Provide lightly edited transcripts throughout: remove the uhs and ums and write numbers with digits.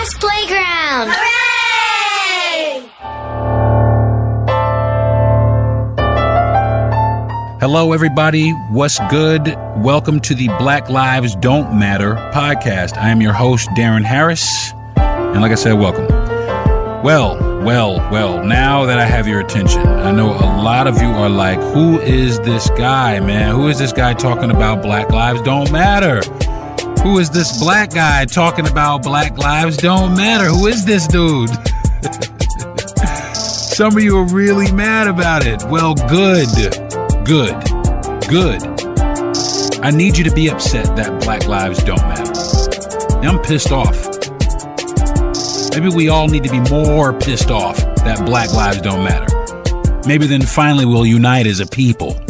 Kids Playground! Hooray! Hello, everybody. What's good? Welcome to the Black Lives Don't Matter podcast. I am your host, Darren Harris. And like I said, welcome. Well, now that I have your attention, I know a lot of you are like, who is this guy, man? Who is this guy talking about Black Lives Don't Matter? Who is this black guy talking about Black Lives Don't Matter? Who is this dude? Some of you are really mad about it. Well, good. I need you to be upset that Black Lives don't matter. I'm pissed off. Maybe we all need to be more pissed off that Black Lives don't matter. Maybe then finally we'll unite as a people.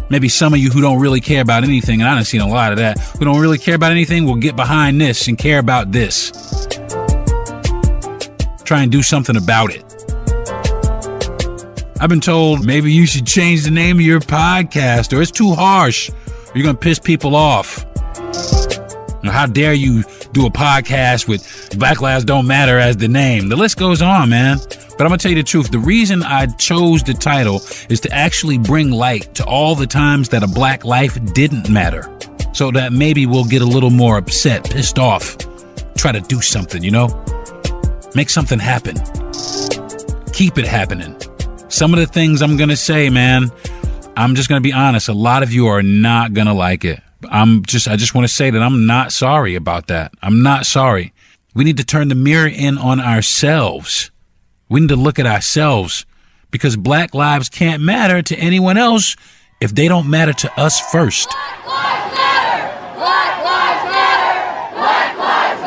Maybe some of you who don't really care about anything, and I done seen a lot of that, who don't really care about anything will get behind this and care about this. Try and do something about it. I've been told maybe you should change the name of your podcast, or it's too harsh, or you're going to piss people off. How dare you do a podcast with Black Lives Don't Matter as the name? The list goes on, man. But I'm going to tell you the truth. The reason I chose the title is to actually bring light to all the times that a black life didn't matter. So that maybe we'll get a little more upset, pissed off, try to do something, make something happen. Keep it happening. Some of the things I'm going to say, man, I'm just going to be honest. A lot of you are not going to like it. I just want to say that I'm not sorry about that. I'm not sorry. We need to turn the mirror in on ourselves. We need to look at ourselves, because black lives can't matter to anyone else if they don't matter to us first. Black lives matter! Black lives matter! Black lives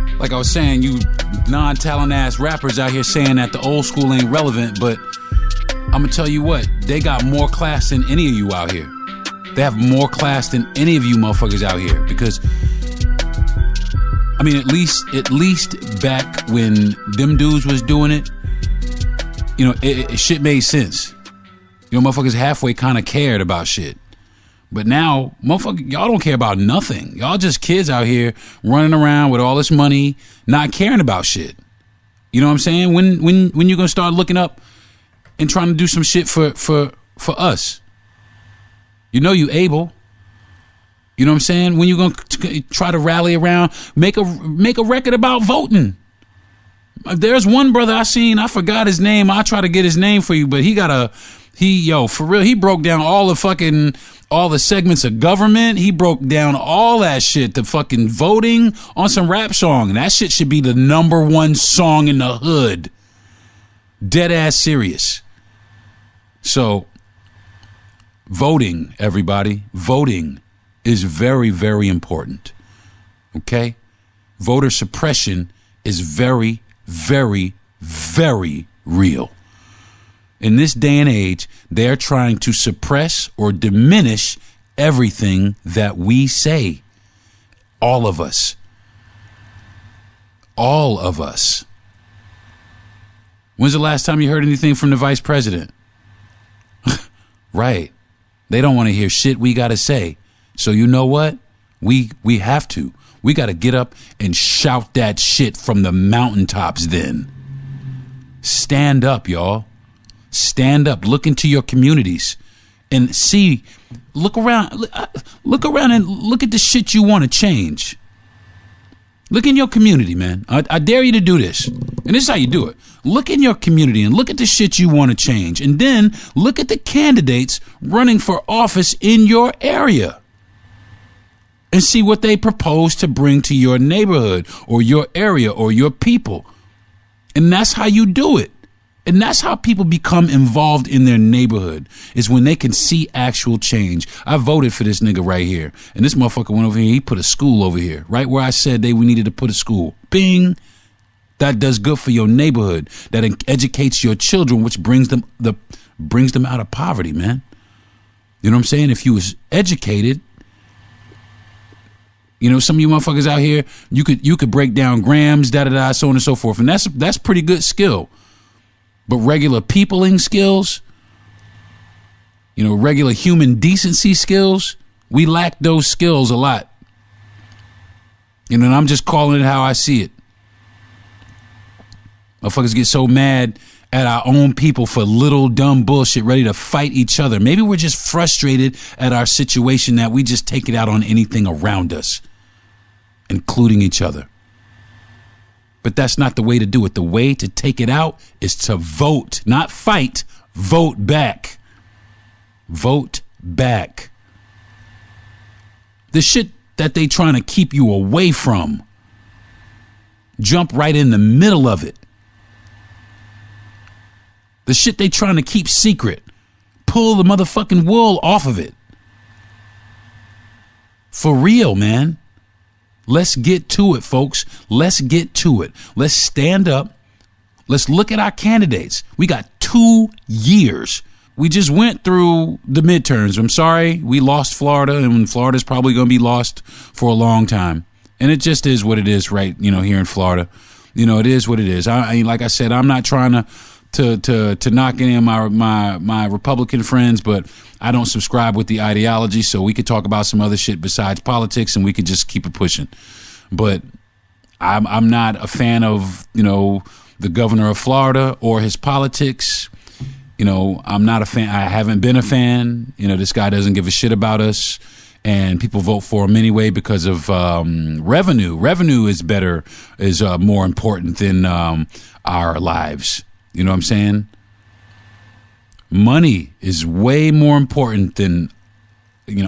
matter! Like I was saying, you non-talent ass rappers out here saying that the old school ain't relevant, but I'm gonna tell you what, they got more class than any of you out here. They have more class than any of you motherfuckers out here, because I mean, at least back when them dudes was doing it, shit made sense. Motherfuckers halfway kind of cared about shit. But now, motherfucker, y'all don't care about nothing. Y'all just kids out here running around with all this money, not caring about shit. You know what I'm saying? When you gonna start looking up and trying to do some shit for us? You able. You know what I'm saying? When you gonna try to rally around, make a record about voting? There's one brother I seen, I forgot his name. I'll try to get his name for you, but for real, he broke down all the segments of government. He broke down all that shit, the fucking voting on some rap song. And that shit should be the #1 song in the hood. Dead ass serious. So, voting, everybody, voting is very, very important. Okay? Voter suppression is very, very, very real. In this day and age, they're trying to suppress or diminish everything that we say. All of us. All of us. When's the last time you heard anything from the vice president? Right. They don't want to hear shit we got to say. So you know what? We have to. We got to get up and shout that shit from the mountaintops then. Stand up, y'all. Stand up. Look into your communities and see. Look around and look at the shit you want to change. Look in your community, man. I dare you to do this. And this is how you do it. Look in your community and look at the shit you want to change. And then look at the candidates running for office in your area. And see what they propose to bring to your neighborhood or your area or your people. And that's how you do it. And that's how people become involved in their neighborhood, is when they can see actual change. I voted for this nigga right here. And this motherfucker went over here. He put a school over here, right where I said we needed to put a school. Bing. That does good for your neighborhood. That educates your children, which brings them out of poverty, man. You know what I'm saying? If you was educated, some of you motherfuckers out here, you could break down grams, so on and so forth. And that's pretty good skill. But regular peopling skills, regular human decency skills, We lack those skills a lot. And I'm just calling it how I see it. Motherfuckers get so mad at our own people for little dumb bullshit, ready to fight each other. Maybe we're just frustrated at our situation that we just take it out on anything around us, including each other. But that's not the way to do it. The way to take it out is to vote, not fight. Vote back. Vote back. The shit that they trying to keep you away from, jump right in the middle of it. The shit they trying to keep secret, pull the motherfucking wool off of it. For real, man. Let's get to it, folks. Let's get to it. Let's stand up. Let's look at our candidates. We got 2 years. We just went through the midterms. I'm sorry, we lost Florida, and Florida's probably going to be lost for a long time. And it just is what it is, right? Here in Florida, it is what it is. I like I said, I'm not trying to knock any of my Republican friends, but I don't subscribe with the ideology. So we could talk about some other shit besides politics, and we could just keep it pushing. But I'm not a fan of the governor of Florida or his politics. I'm not a fan. I haven't been a fan. This guy doesn't give a shit about us, and people vote for him anyway because of revenue. Revenue is more important than our lives. You know what I'm saying? Money is way more important than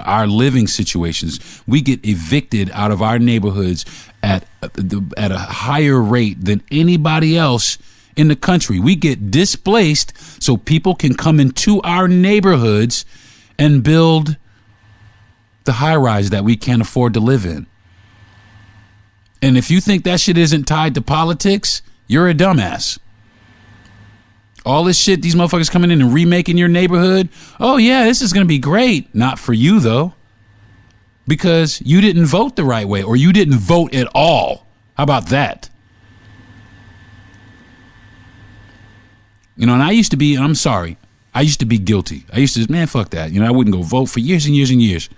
our living situations. We get evicted out of our neighborhoods at a higher rate than anybody else in the country. We get displaced so people can come into our neighborhoods and build the high rise that we can't afford to live in. And if you think that shit isn't tied to politics, you're a dumbass. All this shit, these motherfuckers coming in and remaking your neighborhood. Oh yeah, this is going to be great. Not for you though, because you didn't vote the right way, or you didn't vote at all. How about that? And I used to be, and I'm sorry, I used to be guilty. I used to, man, fuck that. I wouldn't go vote for years and years and years.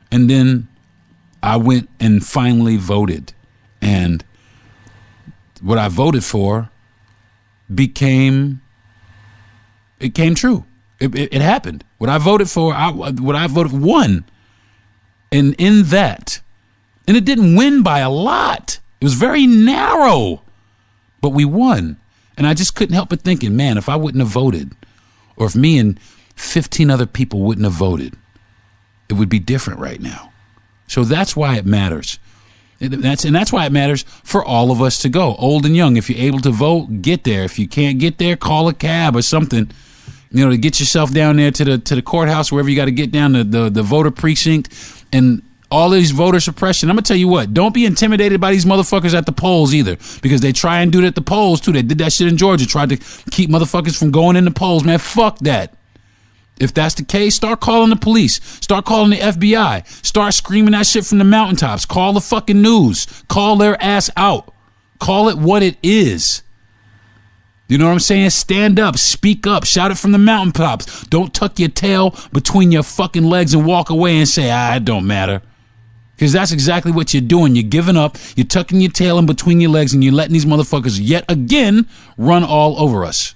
And then I went and finally voted. And what I voted for came true. It happened. What I voted for, won. And in that, and it didn't win by a lot. It was very narrow, but we won. And I just couldn't help but thinking, man, if I wouldn't have voted, or if me and 15 other people wouldn't have voted, it would be different right now. So that's why it matters. That's why it matters for all of us to go, old and young. If you're able to vote, get there. If you can't get there, call a cab or something, to get yourself down there to the courthouse, wherever you got to get down to the voter precinct, and all these voter suppression. I'm going to tell you what, don't be intimidated by these motherfuckers at the polls either, because they try and do it at the polls too. They did that shit in Georgia, tried to keep motherfuckers from going in the polls, man. Fuck that. If that's the case, start calling the police. Start calling the FBI. Start screaming that shit from the mountaintops. Call the fucking news. Call their ass out. Call it what it is. You know what I'm saying? Stand up, speak up, shout it from the mountaintops. Don't tuck your tail between your fucking legs and walk away and say, it don't matter. Because that's exactly what you're doing. You're giving up. You're tucking your tail in between your legs, and you're letting these motherfuckers yet again run all over us.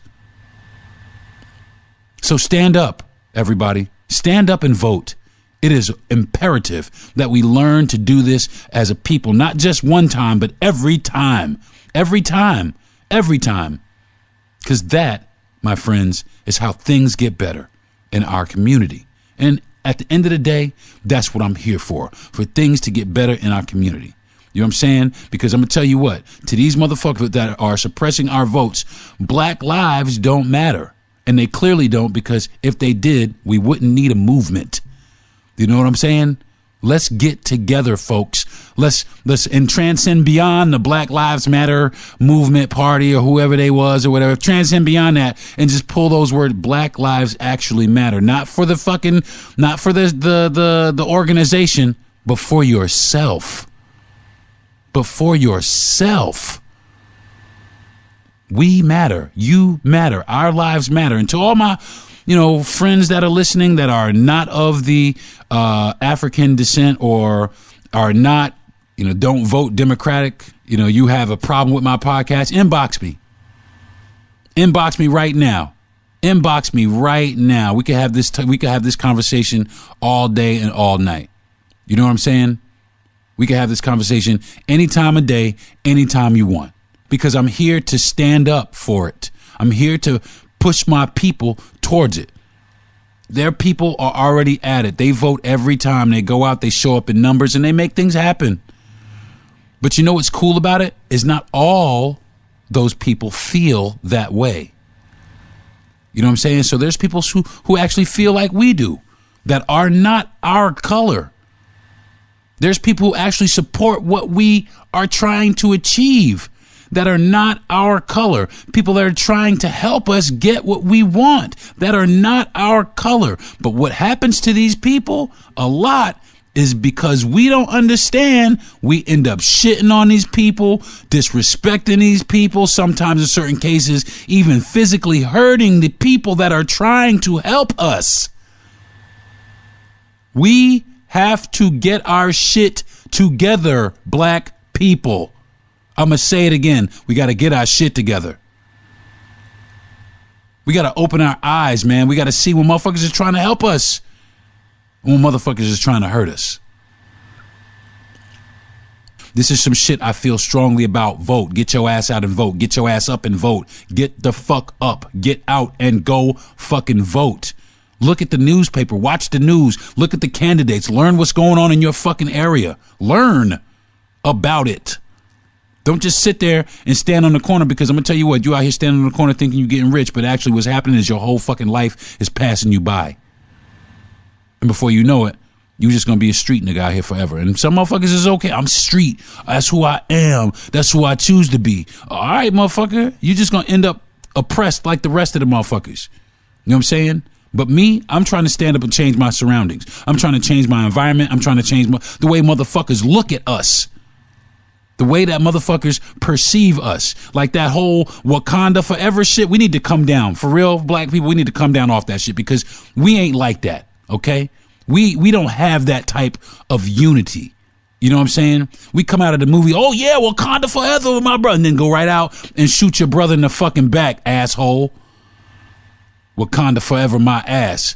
So stand up, everybody. Stand up and vote. It is imperative that we learn to do this as a people, not just one time, but every time. Every time. Every time. Because that, my friends, is how things get better in our community. And at the end of the day, that's what I'm here for things to get better in our community. You know what I'm saying? Because I'm going to tell you what, to these motherfuckers that are suppressing our votes, black lives don't matter. And they clearly don't, because if they did, we wouldn't need a movement. You know what I'm saying? Let's get together, folks. Let's and transcend beyond the Black Lives Matter movement party or whoever they was or whatever. Transcend beyond that and just pull those words. Black lives actually matter. Not for the organization, but for yourself. But for yourself. We matter. You matter. Our lives matter. And to all my friends that are listening that are not of the African descent or are not, don't vote Democratic, you have a problem with my podcast, inbox me. Inbox me right now. Inbox me right now. We could have this conversation all day and all night. You know what I'm saying? We can have this conversation any time of day, anytime you want, because I'm here to stand up for it. I'm here to push my people towards it. Their people are already at it. They vote every time. They go out, they show up in numbers, and they make things happen. But you know what's cool about it is not all those people feel that way. You know what I'm saying? So there's people who actually feel like we do that are not our color. There's people who actually support what we are trying to achieve that are not our color. People that are trying to help us get what we want that are not our color. But what happens to these people a lot is because we don't understand, we end up shitting on these people, disrespecting these people, sometimes in certain cases, even physically hurting the people that are trying to help us. We have to get our shit together, black people. I'm going to say it again. We got to get our shit together. We got to open our eyes, man. We got to see when motherfuckers is trying to help us and when motherfuckers is trying to hurt us. This is some shit I feel strongly about. Vote. Get your ass out and vote. Get your ass up and vote. Get the fuck up. Get out and go fucking vote. Look at the newspaper. Watch the news. Look at the candidates. Learn what's going on in your fucking area. Learn about it. Don't just sit there and stand on the corner, because I'm going to tell you what, you out here standing on the corner thinking you're getting rich, but actually what's happening is your whole fucking life is passing you by. And before you know it, you're just going to be a street nigga out here forever. And some motherfuckers is okay. I'm street. That's who I am. That's who I choose to be. All right, motherfucker. You're just going to end up oppressed like the rest of the motherfuckers. You know what I'm saying? But me, I'm trying to stand up and change my surroundings. I'm trying to change my environment. I'm trying to change the way motherfuckers look at us. The way that motherfuckers perceive us. Like that whole Wakanda forever shit. We need to come down. For real, black people, we need to come down off that shit, because we ain't like that, okay? We don't have that type of unity. You know what I'm saying? We come out of the movie, oh yeah, Wakanda forever with my brother, and then go right out and shoot your brother in the fucking back, asshole. Wakanda forever my ass.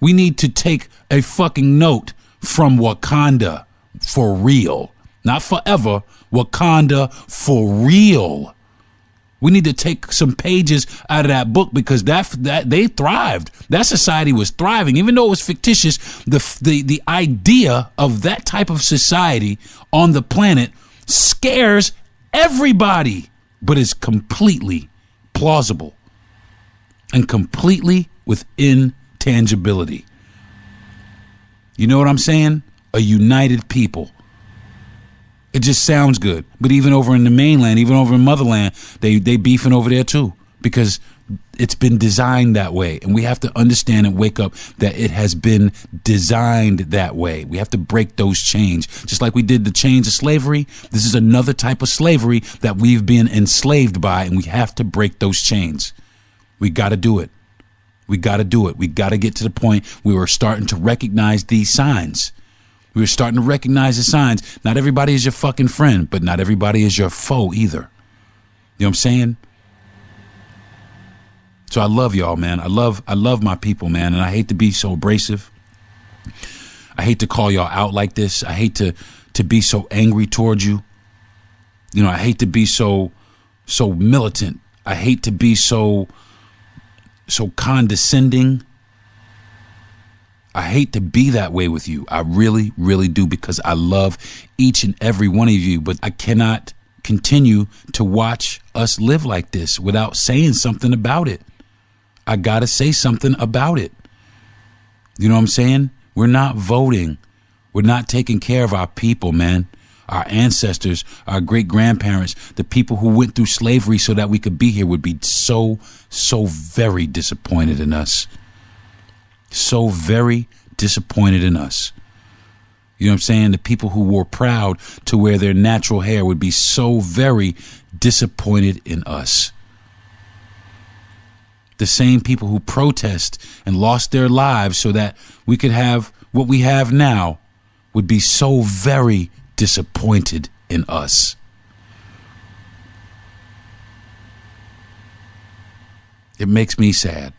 We need to take a fucking note from Wakanda for real. Not forever, Wakanda for real. We need to take some pages out of that book, because that they thrived. That society was thriving, even though it was fictitious. The idea of that type of society on the planet scares everybody, but is completely plausible and completely within tangibility. You know what I'm saying? A united people. It just sounds good. But even over in the mainland, even over in motherland, they beefing over there too, because it's been designed that way. And we have to understand and wake up that it has been designed that way. We have to break those chains. Just like we did the chains of slavery, this is another type of slavery that we've been enslaved by, and we have to break those chains. We got to do it. We got to do it. We got to get to the point where we're starting to recognize these signs. We're starting to recognize the signs. Not everybody is your fucking friend, but not everybody is your foe either. You know what I'm saying? So I love y'all, man. I love my people, man. And I hate to be so abrasive. I hate to call y'all out like this. I hate to be so angry towards you. You know, I hate to be so militant. I hate to be so condescending. I hate to be that way with you. I really, really do, because I love each and every one of you. But I cannot continue to watch us live like this without saying something about it. I got to say something about it. You know what I'm saying? We're not voting. We're not taking care of our people, man. Our ancestors, our great grandparents, the people who went through slavery so that we could be here would be so very disappointed in us. So very disappointed in us. You know what I'm saying? The people who were proud to wear their natural hair would be so very disappointed in us. the same people who protest and lost their lives so that we could have what we have now would be so very disappointed in us. It makes me sad.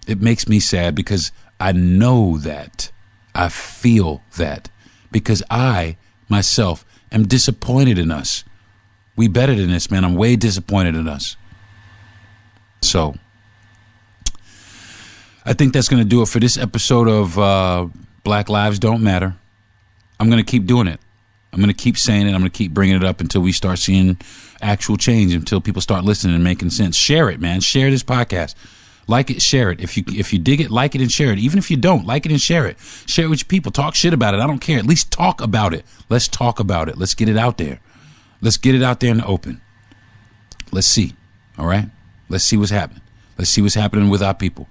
It makes me sad because I know that. I feel that. Because I, myself, am disappointed in us. We better than this, man. I'm way disappointed in us. So, I think that's going to do it for this episode of Black Lives Don't Matter. I'm going to keep doing it. I'm going to keep saying it. I'm going to keep bringing it up until we start seeing actual change, until people start listening and making sense. Share it, man. Share this podcast. Like it, share it. If you dig it, like it and share it. Even if you don't, like it and share it. Share it with your people. Talk shit about it. I don't care. At least talk about it. Let's talk about it. Let's get it out there. Let's get it out there in the open. Let's see. All right? Let's see what's happening. Let's see what's happening with our people.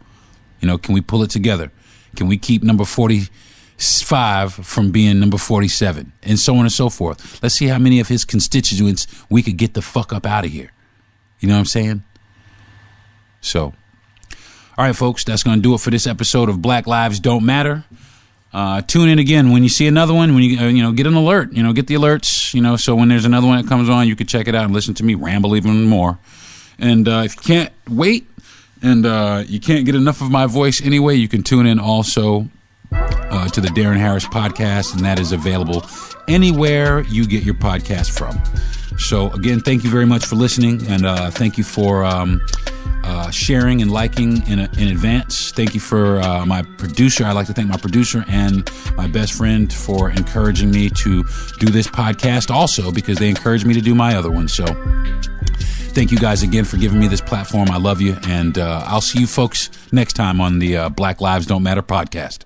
You know, can we pull it together? Can we keep number 45 from being number 47? And so on and so forth. Let's see how many of his constituents we could get the fuck up out of here. You know what I'm saying? So, all right, folks, that's going to do it for this episode of Black Lives Don't Matter. Tune in again when you see another one, when you get an alert, get the alerts, so when there's another one that comes on, you can check it out and listen to me ramble even more. And if you can't wait and you can't get enough of my voice anyway, you can tune in also to the Darren Harris podcast, and that is available anywhere you get your podcast from. So again, thank you very much for listening, and thank you for sharing and liking in advance. Thank you for my producer. I'd like to thank my producer and my best friend for encouraging me to do this podcast also, because they encouraged me to do my other one. So thank you guys again for giving me this platform. I love you, and I'll see you folks next time on the Black Lives Don't Matter podcast.